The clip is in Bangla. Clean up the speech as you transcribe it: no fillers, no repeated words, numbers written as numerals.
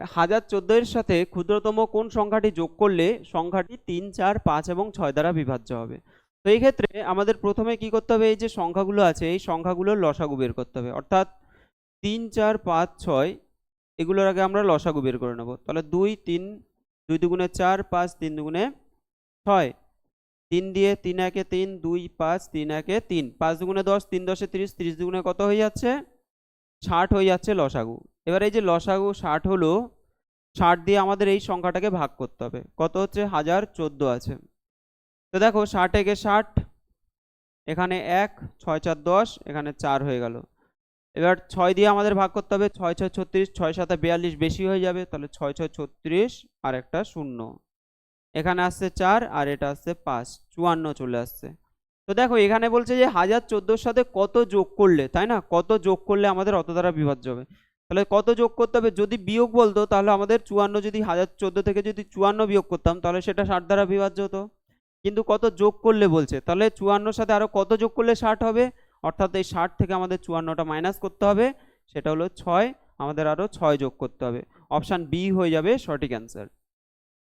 1014 এর সাথে ক্ষুদ্রতম কোন সংখ্যাটি যোগ করলে সংখ্যাটি 3, 4, 5 এবং 6 দ্বারা বিভাজ্য হবে? তো এই ক্ষেত্রে আমাদের প্রথমে কি করতে হবে, এই যে সংখ্যাগুলো আছে এই সংখ্যাগুলোর লসাগু বের করতে হবে। অর্থাৎ 3, 4, 5, 6 এগুলোর আগে আমরা লসাগু বের করে নেব। তাহলে 2, 3, 2 দুগুণে 4, 5, 3 দুগুণে 6, 3 দিয়ে 3 একে 3, 2, 5, 3 একে 3, 5 দুগুণে 10, 3 10 30, 30 দুগুণে কত হয়ে যাচ্ছে? 60 হয়ে যাচ্ছে লসাগু। এবার এই যে লসাগু 60 হলো, 60 দিয়ে আমাদের এই সংখ্যাটাকে ভাগ করতে হবে। কত হচ্ছে? 1014 আছে। তো দেখো 60 একে 60, এখানে 1, 6 4 10, এখানে 4 হয়ে গেল। এবার 6 দিয়ে আমাদের ভাগ করতে হবে। 6 6 36, 6 7 42 বেশি হয়ে যাবে, তাহলে 6 6 36 আর একটা 0, এখানে আসছে 4 আর এটা আসছে 5, 54 চলে আসছে। তো দেখো এখানে বলছে যে 1014 সাথে কত যোগ করলে, তাই না, কত যোগ করলে আমাদের অত দ্বারা বিভাজ্য হবে। তাহলে কত যোগ করতে হবে? যদি বিয়োগ বলতো তাহলে আমাদের 54, যদি 1014 থেকে যদি 54 বিয়োগ করতাম তাহলে সেটা 60 দ্বারা বিভাজ্য হতো। কিন্তু কত যোগ করলে বলছে, তাহলে 54 সাথে আরো কত যোগ করলে 60 হবে? অর্থাৎ এই 60 থেকে আমাদের 54টা মাইনাস করতে হবে, সেটা হলো 6, আমাদের আরো 6 যোগ করতে হবে। অপশান বি হয়ে যাবে সঠিক অ্যান্সার।